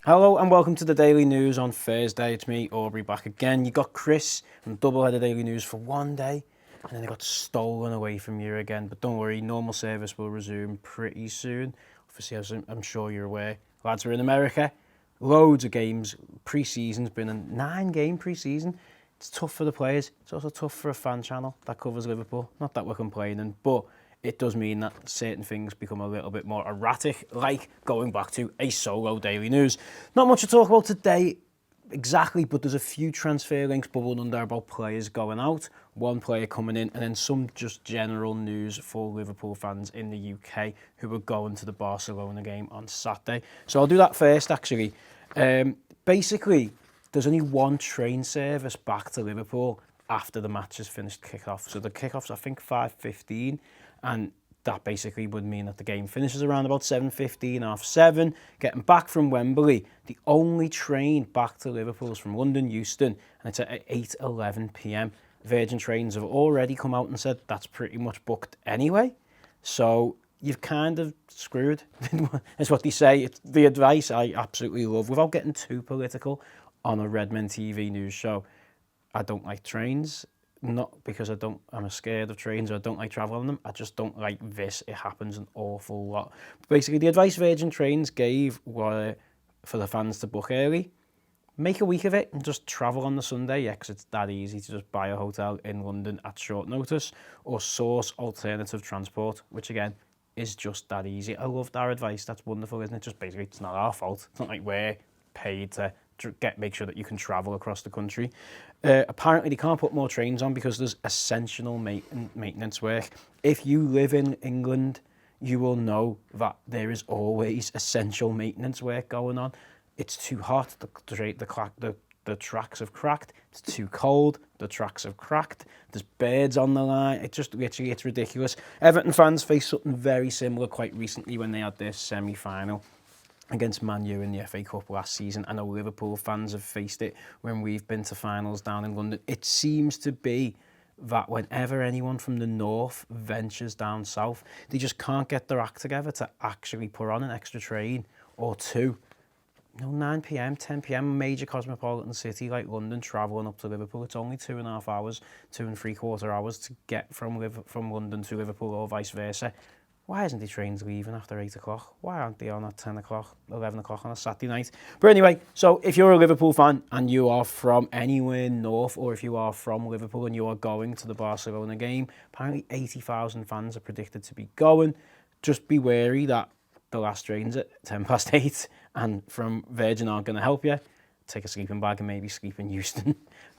Hello and welcome to the Daily News on Thursday. It's me, Aubrey, back again. You got Chris and double-headed Daily News for one day, and then it got stolen away from you again. But don't worry, normal service will resume pretty soon. Obviously, as I'm sure you're aware, lads are in America. Loads of games. Pre-season's been a 9-game pre-season. It's tough for the players. It's also tough for a fan channel that covers Liverpool. Not that we're complaining, but it does mean that certain things become a little bit more erratic, like going back to a solo Daily News. Not much to talk about today exactly, but there's a few transfer links bubbling under about players going out, one player coming in, and then some just general news for Liverpool fans in the UK who are going to the Barcelona game on Saturday. So I'll do that first, actually. Basically, there's only one train service back to Liverpool after the match has finished kick-off. So the kick-off's, I think, 5:15. And that basically would mean that the game finishes around about 7:15, 7:30. Getting back from Wembley, the only train back to Liverpool is from London Euston, and it's at 8:11 p.m. Virgin Trains have already come out and said that's pretty much booked anyway. So you've kind of screwed, is what they say. It's the advice I absolutely love, without getting too political on a Redmen TV news show. I don't like trains. Not because I'm scared of trains or I don't like travelling on them. I just don't like this. It happens an awful lot. But basically, the advice Virgin Trains gave were for the fans to book early, make a week of it and just travel on the Sunday. Yeah, because it's that easy to just buy a hotel in London at short notice or source alternative transport, which again is just that easy. I loved our advice. That's wonderful, isn't it? Just basically, it's not our fault. It's not like we're paid to make sure that you can travel across the country. Apparently they can't put more trains on because there's essential maintenance work. If you live in England, you will know that there is always essential maintenance work going on. It's too hot, the tracks have cracked. It's too cold, the tracks have cracked. There's birds on the line. It just literally, it's ridiculous. Everton fans faced something very similar quite recently when they had their semi-final against Man U in the FA Cup last season. I know Liverpool fans have faced it when we've been to finals down in London. It seems to be that whenever anyone from the north ventures down south, they just can't get their act together to actually put on an extra train or two. 9 p.m, 10 p.m, major cosmopolitan city like London, travelling up to Liverpool. It's only 2.5 hours, 2.75 hours to get from London to Liverpool or vice versa. Why isn't the trains leaving after 8 o'clock? Why aren't they on at 10 o'clock, 11 o'clock on a Saturday night? But anyway, so if you're a Liverpool fan and you are from anywhere north, or if you are from Liverpool and you are going to the Barcelona game, apparently 80,000 fans are predicted to be going. Just be wary that the last train's at 8:10, and from Virgin aren't going to help you. Take a sleeping bag and maybe sleep in Euston.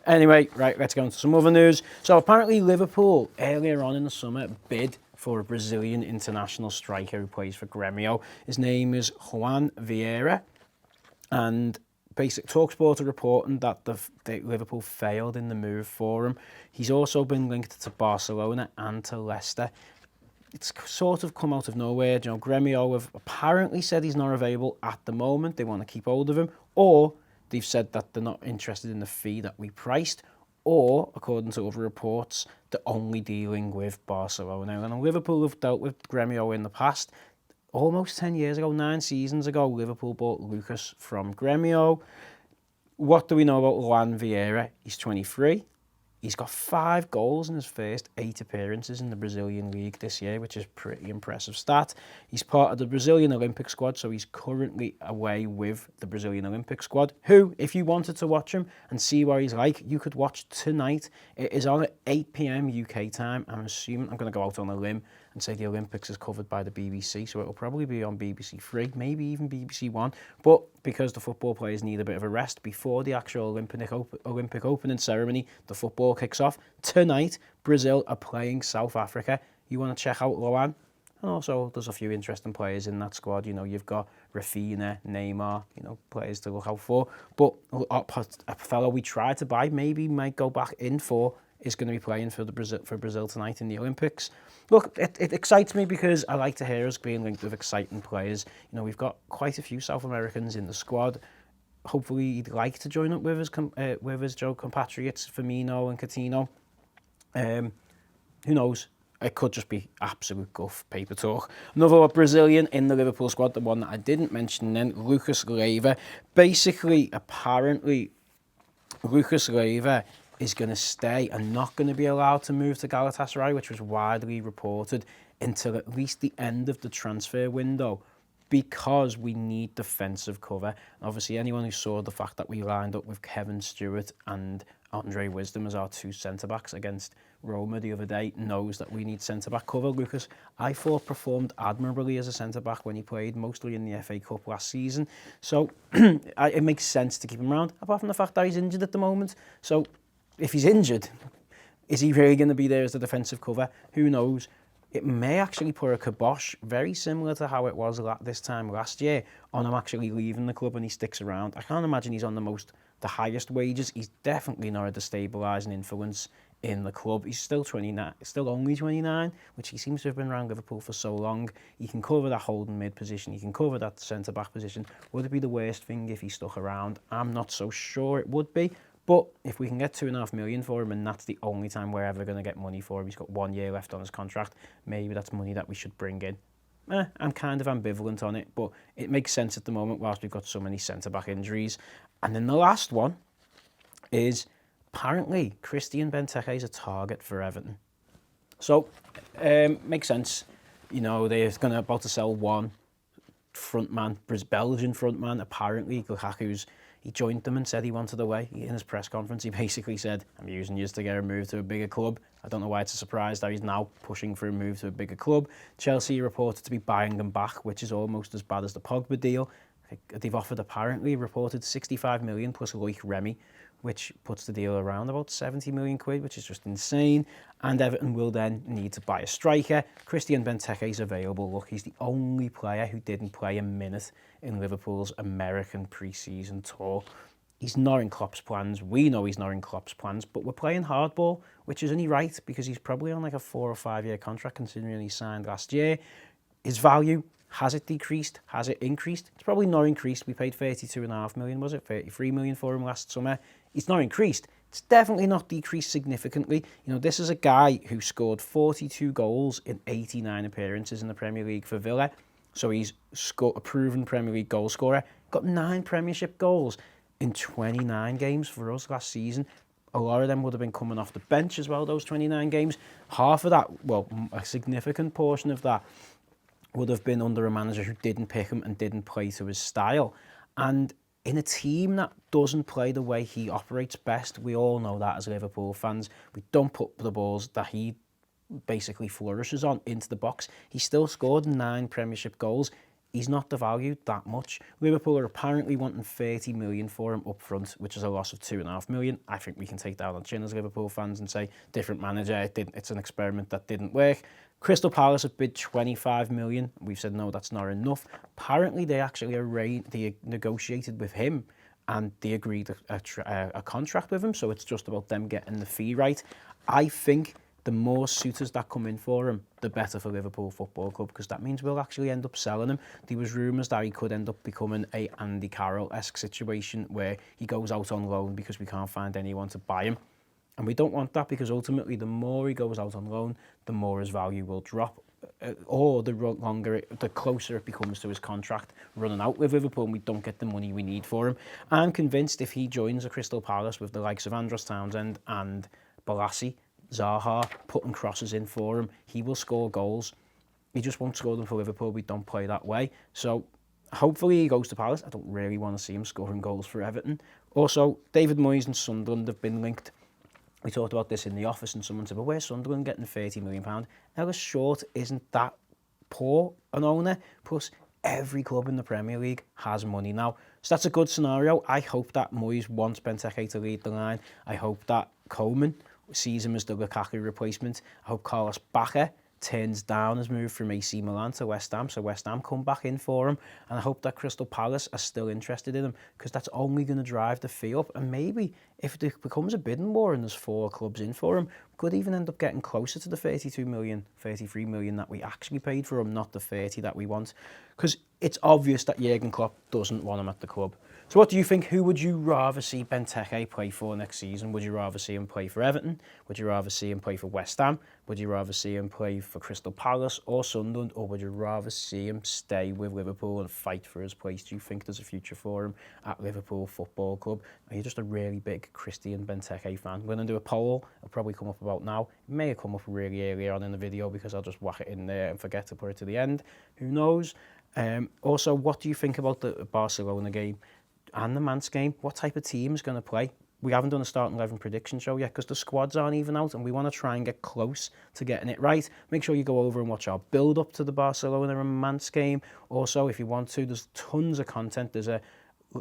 Anyway, right, let's go into some other news. So apparently Liverpool, earlier on in the summer, bid for a Brazilian international striker who plays for Grêmio. His name is Lucas Vieira, and basic TalkSport are reporting that Liverpool failed in the move for him. He's also been linked to Barcelona and to Leicester. It's sort of come out of nowhere. You know, Grêmio have apparently said he's not available at the moment. They want to keep hold of him, or they've said that they're not interested in the fee that we priced, or, according to other reports, they're only dealing with Barcelona. And Liverpool have dealt with Grêmio in the past. Almost 10 years ago, 9 seasons ago, Liverpool bought Lucas from Grêmio. What do we know about Lucas Vieira? He's 23. He's got 5 goals in his first 8 appearances in the Brazilian league this year, which is a pretty impressive stat. He's part of the Brazilian Olympic squad, so he's currently away with the Brazilian Olympic squad, who, if you wanted to watch him and see what he's like, you could watch tonight. It is on at 8 p.m. UK time. I'm going to go out on a limb and say the Olympics is covered by the BBC, so it'll probably be on BBC Three, maybe even BBC One. But because the football players need a bit of a rest before the actual Olympic opening ceremony, the football kicks off. Tonight, Brazil are playing South Africa. You want to check out Luan? And also, there's a few interesting players in that squad. You know, you've got Rafinha, Neymar, players to look out for. But a fellow we tried to buy, maybe might go back in for, is going to be playing for Brazil tonight in the Olympics. Look, it excites me because I like to hear us being linked with exciting players. We've got quite a few South Americans in the squad. Hopefully, he'd like to join up with his compatriots, Firmino and Coutinho. Who knows? it could just be absolute guff, paper talk. Another Brazilian in the Liverpool squad, the one that I didn't mention then, Lucas Vieira. Basically, apparently, Lucas Vieira is going to stay and not going to be allowed to move to Galatasaray, which was widely reported, until at least the end of the transfer window, because we need defensive cover. Obviously, anyone who saw the fact that we lined up with Kevin Stewart and Andre Wisdom as our two centre-backs against Roma the other day knows that we need centre-back cover. Lucas, I thought, performed admirably as a centre-back when he played, mostly in the FA Cup last season. So it makes sense to keep him around, apart from the fact that he's injured at the moment. So if he's injured, is he really going to be there as the defensive cover? Who knows? It may actually put a kibosh, very similar to how it was this time last year, on him actually leaving the club and he sticks around. I can't imagine he's on the highest wages. He's definitely not a destabilising influence in the club. He's still 29, still only 29, which he seems to have been around Liverpool for so long. He can cover that holding mid position. He can cover that centre-back position. Would it be the worst thing if he stuck around? I'm not so sure it would be. But if we can get $2.5 million for him, and that's the only time we're ever going to get money for him, he's got 1 year left on his contract, maybe that's money that we should bring in. I'm kind of ambivalent on it, but it makes sense at the moment whilst we've got so many centre-back injuries. And then the last one is, apparently, Christian Benteke is a target for Everton. So, makes sense. You know, they're about to sell one frontman, Belgian frontman, apparently, Lukaku's. He joined them and said he wanted away. In his press conference, he basically said, I'm using you to get a move to a bigger club. I don't know why it's a surprise that he's now pushing for a move to a bigger club. Chelsea are reported to be buying him back, which is almost as bad as the Pogba deal. They've offered, apparently, reported 65 million plus Loic Remy, which puts the deal around about 70 million quid, which is just insane. And Everton will then need to buy a striker. Christian Benteke is available. Look, he's the only player who didn't play a minute in Liverpool's American pre-season tour. He's not in Klopp's plans. We know he's not in Klopp's plans, but we're playing hardball, which is only right because he's probably on like a 4 or 5 year contract considering he signed last year. His value, has it decreased? Has it increased? It's probably not increased. We paid 32.5 million, was it? 33 million for him last summer. It's not increased. It's definitely not decreased significantly. You know, this is a guy who scored 42 goals in 89 appearances in the Premier League for Villa. So he's a proven Premier League goal scorer. Got 9 Premiership goals in 29 games for us last season. A lot of them would have been coming off the bench as well, those 29 games. Half of that, well, a significant portion of that would have been under a manager who didn't pick him and didn't play to his style. And in a team that doesn't play the way he operates best, we all know that as Liverpool fans, we don't put the balls that he basically flourishes on into the box. He still scored 9 Premiership goals. He's not devalued that much. Liverpool are apparently wanting 30 million for him up front, which is a loss of 2.5 million. I think we can take that on chin as Liverpool fans and say, different manager, it's an experiment that didn't work. Crystal Palace have bid 25 million. We've said, no, that's not enough. Apparently, they actually negotiated with him and they agreed a contract with him, so it's just about them getting the fee right. I think the more suitors that come in for him, the better for Liverpool Football Club, because that means we'll actually end up selling him. There was rumours that he could end up becoming a Andy Carroll-esque situation where he goes out on loan because we can't find anyone to buy him. And we don't want that, because ultimately the more he goes out on loan, the more his value will drop. Or the closer it becomes to his contract running out with Liverpool and we don't get the money we need for him. I'm convinced if he joins a Crystal Palace with the likes of Andros Townsend and Balassi, Zaha, putting crosses in for him, he will score goals. He just won't score them for Liverpool. We don't play that way. So hopefully he goes to Palace. I don't really want to see him scoring goals for Everton. Also, David Moyes and Sunderland have been linked. We talked about this in the office and someone said, well, where's Sunderland getting £30 million? Ellis Short isn't that poor an owner. Plus, every club in the Premier League has money now. So that's a good scenario. I hope that Moyes wants Benteke to lead the line. I hope that Koeman sees him as the Lukaku replacement. I hope Carlos Bacca turns down his move from AC Milan to West Ham, so West Ham come back in for him. And I hope that Crystal Palace are still interested in him, because that's only going to drive the fee up. And maybe if it becomes a bidding war and there's 4 clubs in for him, we could even end up getting closer to the 32 million, 33 million that we actually paid for him, not the 30 that we want. Because it's obvious that Jurgen Klopp doesn't want him at the club. So what do you think? Who would you rather see Benteke play for next season? Would you rather see him play for Everton? Would you rather see him play for West Ham? Would you rather see him play for Crystal Palace or Sunderland? Or would you rather see him stay with Liverpool and fight for his place? Do you think there's a future for him at Liverpool Football Club? Are you just a really big Christian Benteke fan? We're going to do a poll. It'll probably come up about now. It may have come up really early on in the video because I'll just whack it in there and forget to put it to the end. Who knows? Also, what do you think about the Barcelona game and the Mans game? What type of team is going to play? We haven't done a starting 11 prediction show yet because the squads aren't even out and we want to try and get close to getting it right. Make sure you go over and watch our build up to the Barcelona and Mans game. Also, if you want to, there's tons of content. There's a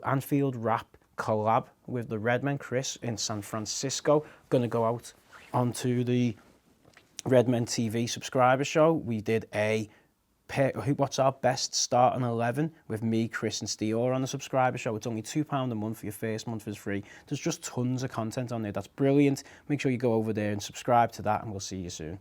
Anfield rap collab with the Redmen, Chris, in San Francisco. Going to go out onto the Redmen TV subscriber show. We did a what's our best starting 11 with me, Chris and Steor on the subscriber show. It's only £2 a month. Your first month is free. There's just tons of content on there. That's brilliant. Make sure you go over there and subscribe to that and we'll see you soon.